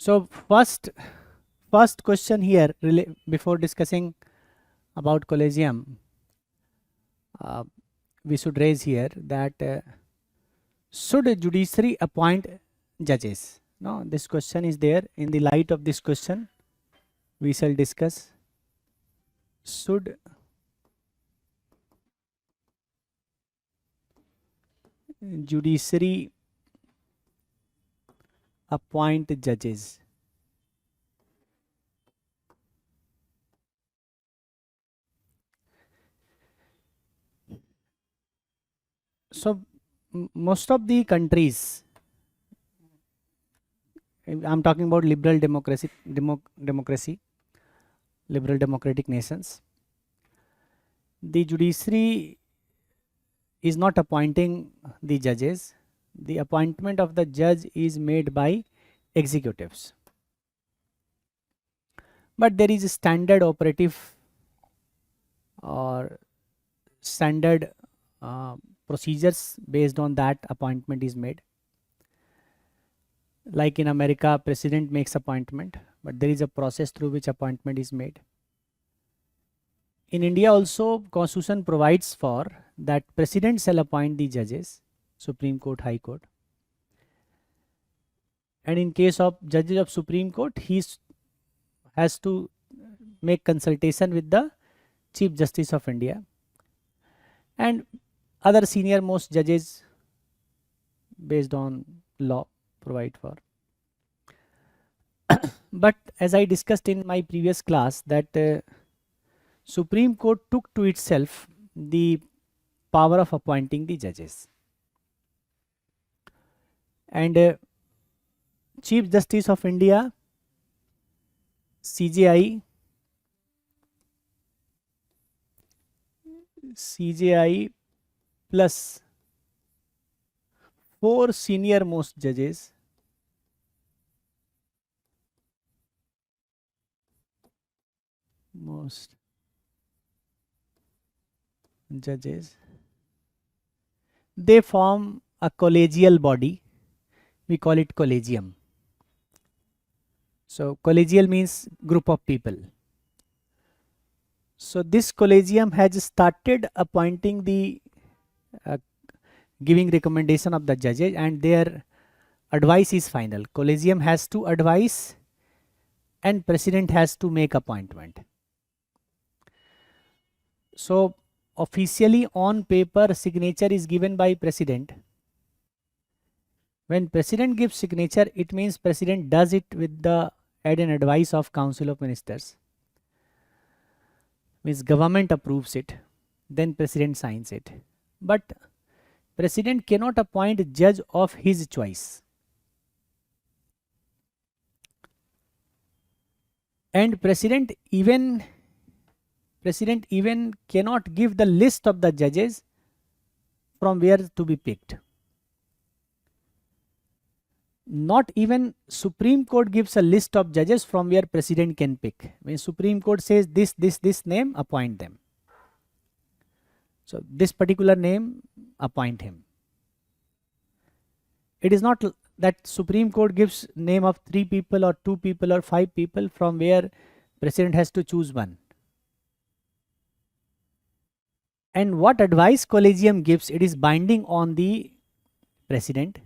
So first question here, before discussing about Collegium, we should raise here that should a judiciary appoint judges? No, this question is there. In the light of this question, we shall discuss, should judiciary appoint judges? So most of the countries, I'm talking about liberal democracy, liberal democratic nations, the judiciary is not appointing the judges. The appointment of the judge is made by executives. But there is a standard operative or standard procedures based on that appointment is made. Like in America, president makes appointment, but there is a process through which appointment is made. In India also, Constitution provides for that president shall appoint the judges, Supreme Court, High Court. And in case of judges of Supreme Court, he has to make consultation with the Chief Justice of India and other senior most judges based on law provide for. But as I discussed in my previous class that Supreme Court took to itself the power of appointing the judges. And Chief Justice of India, CJI plus 4 senior most judges they form a collegial body. We call it Collegium. So collegial means group of people. So this Collegium has started appointing the giving recommendation of the judges, and their advice is final. Collegium has to advise and president has to make appointment. So officially on paper signature is given by president. When president gives signature, it means president does it with the aid and advice of Council of Ministers. Means government approves it, then president signs it. But president cannot appoint judge of his choice. And president even cannot give the list of the judges from where to be picked. Not even Supreme Court gives a list of judges from where president can pick. When Supreme Court says this name, appoint them. So this particular name, appoint him. It is not that Supreme Court gives name of 3 people or 2 people or 5 people from where president has to choose one. And what advice Collegium gives, it is binding on the president.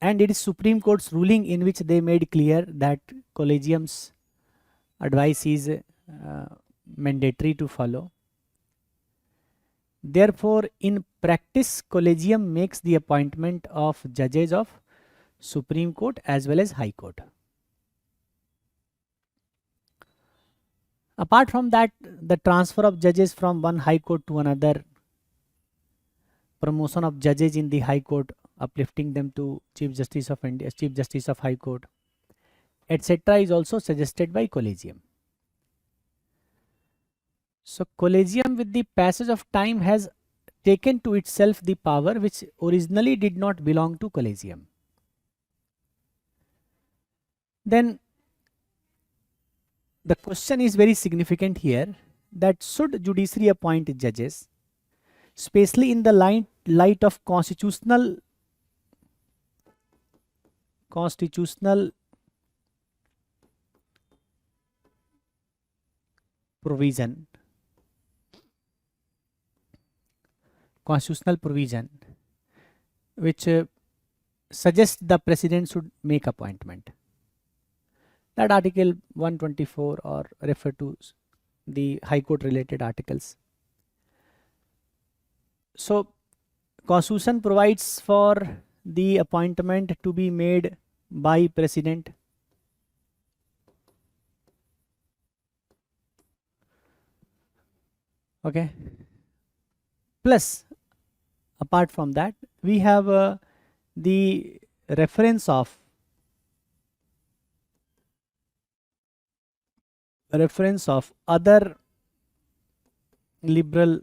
And it is Supreme Court's ruling in which they made clear that Collegium's advice is mandatory to follow. Therefore, in practice, Collegium makes the appointment of judges of Supreme Court as well as High Court. Apart from that, the transfer of judges from one High Court to another, promotion of judges in the High Court, uplifting them to Chief Justice of India, Chief Justice of High Court, etc. is also suggested by Collegium. So Collegium with the passage of time has taken to itself the power which originally did not belong to Collegium. Then the question is very significant here, that should judiciary appoint judges, especially in the light of constitutional constitutional provision which suggests the president should make appointment. That article 124 or refer to the High Court related articles. So Constitution provides for the appointment to be made by president. Okay. Plus, apart from that, we have the reference of other liberal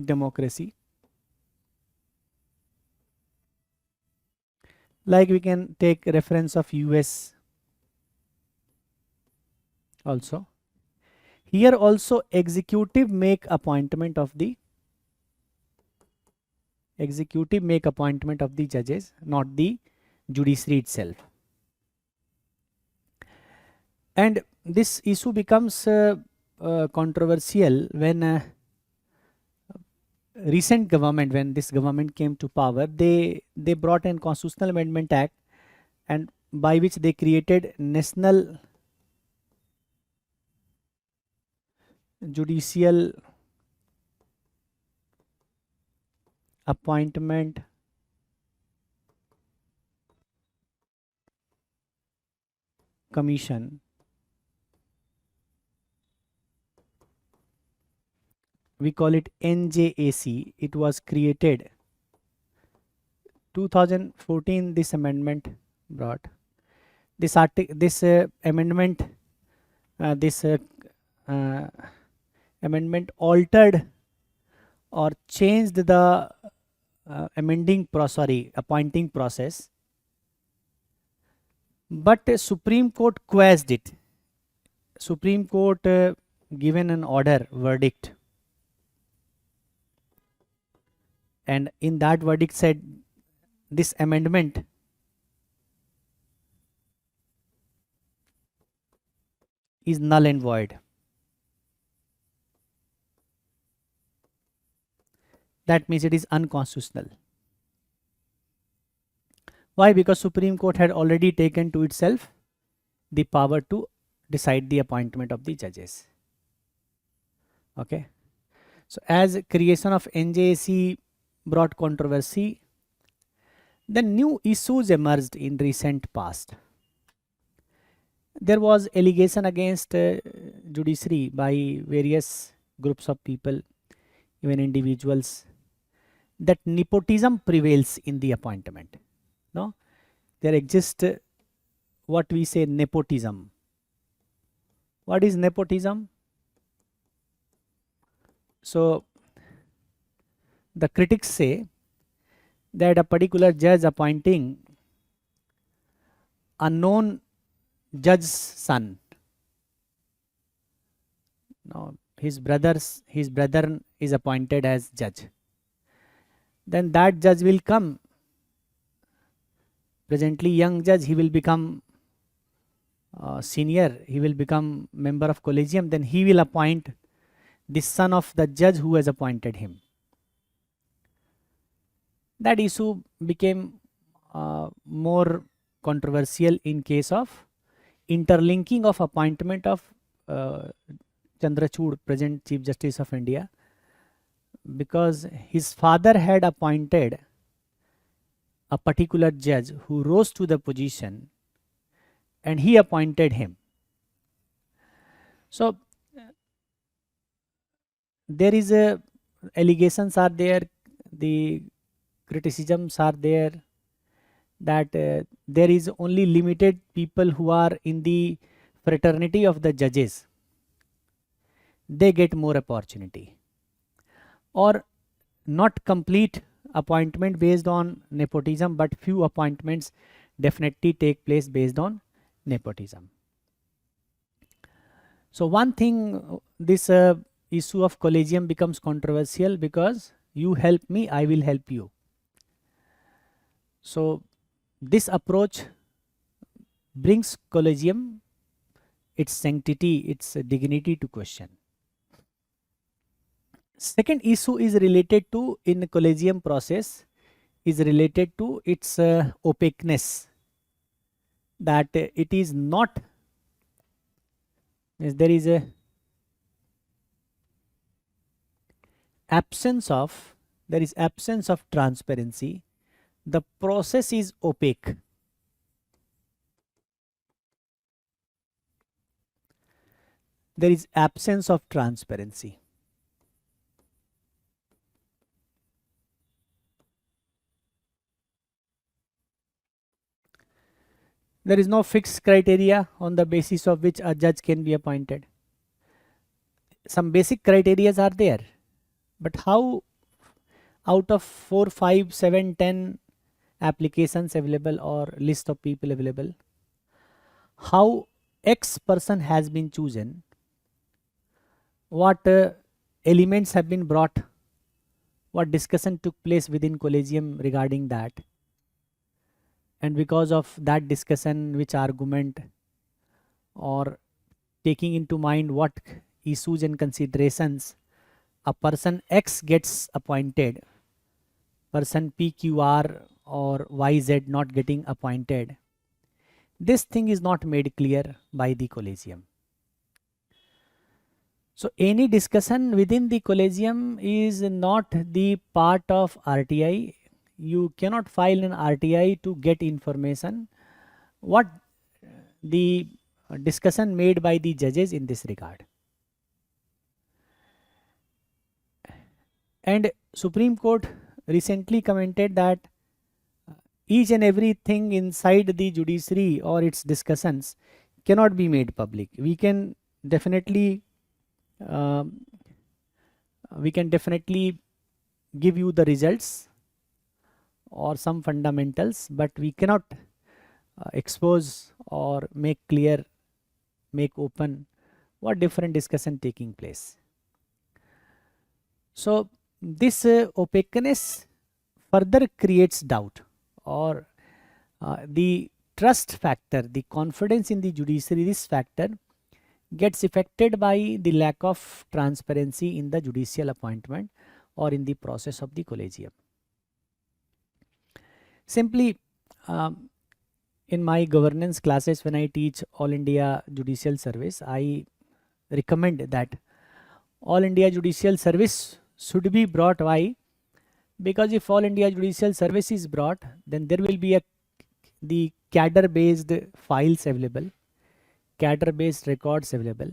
democracy, like we can take reference of US also. Here also executive make appointment of the judges, not the judiciary itself. And this issue becomes controversial when recent government, when this government came to power, they brought in Constitutional Amendment Act, and by which they created National Judicial Appointment Commission. We call it NJAC. It was created 2014. This amendment brought this amendment altered or changed the appointing process, but Supreme Court quashed it. Supreme Court given an verdict, and in that verdict said this amendment is null and void. That means it is unconstitutional. Why? Because Supreme Court had already taken to itself the power to decide the appointment of the judges. Okay. So as creation of NJAC brought controversy, then new issues emerged in recent past. There was allegation against judiciary by various groups of people, even individuals, that nepotism prevails in the appointment. No, there exists what we say nepotism. What is nepotism? So the critics say that a particular judge appointing a known judge's son. Now his brother is appointed as judge. Then that judge will come. Presently young judge, he will become senior, he will become member of Collegium, then he will appoint the son of the judge who has appointed him. That issue became more controversial in case of interlinking of appointment of Chandrachud, present Chief Justice of India, because his father had appointed a particular judge who rose to the position and he appointed him. So there is allegations are there, the criticisms are there, that there is only limited people who are in the fraternity of the judges, they get more opportunity, or not complete appointment based on nepotism, but few appointments definitely take place based on nepotism. So one thing, this issue of Collegium becomes controversial because you help me, I will help you. So This approach brings collegium its sanctity, its dignity to question. Second issue is related to in collegium process is related to its opaqueness, that it is not, there is a absence of, there is absence of transparency. The process is opaque. There is absence of transparency. There is no fixed criteria on the basis of which a judge can be appointed. Some basic criteria are there, but how out of 4, 5, 7, 10 applications available or list of people available, how X person has been chosen, what elements have been brought, what discussion took place within collegium regarding that, and because of that discussion, which argument, or taking into mind what issues and considerations, a person X gets appointed, person PQR or YZ not getting appointed. This thing is not made clear by the collegium. So any discussion within the collegium is not the part of RTI. You cannot file an RTI to get information what the discussion made by the judges in this regard. And Supreme Court recently commented that each and everything inside the judiciary or its discussions cannot be made public. We can definitely give you the results or some fundamentals, but we cannot expose or make clear, make open what different discussion taking place. So this opaqueness further creates doubt, or the trust factor, the confidence in the judiciary, this factor gets affected by the lack of transparency in the judicial appointment or in the process of the collegium. Simply, in my governance classes, when I teach All India Judicial Service, I recommend that All India Judicial Service should be brought. Why? Because if All India Judicial Service is brought, then there will be the cadre based files available, cadre based records available,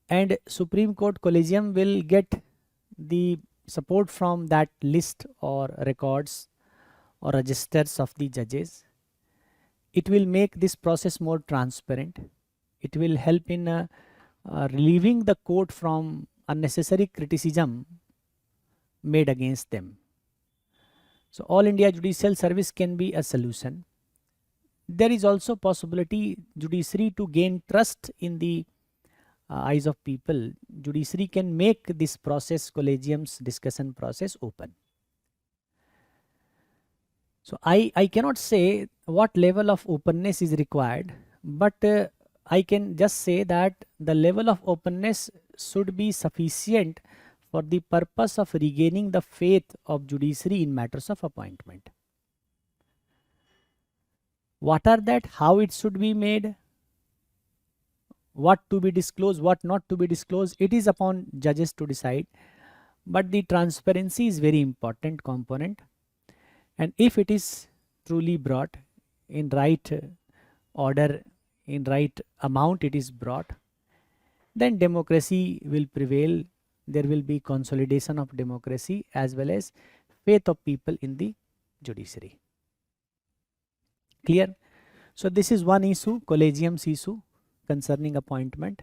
and Supreme Court Collegium will get the support from that list or records or registers of the judges. It will make this process more transparent. It will help in relieving the court from unnecessary criticism made against them. So All India Judicial Service can be a solution. There is also possibility judiciary to gain trust in the eyes of people. Judiciary can make this process, collegium's discussion process, open. So I cannot say what level of openness is required, but I can just say that the level of openness should be sufficient for the purpose of regaining the faith of judiciary in matters of appointment. What are that? How it should be made? What to be disclosed, what not to be disclosed? It is upon judges to decide. But the transparency is very important component. And if it is truly brought in right order, in right amount it is brought, then democracy will prevail. There will be consolidation of democracy as well as faith of people in the judiciary. Clear? So this is one issue, collegium's issue concerning appointment.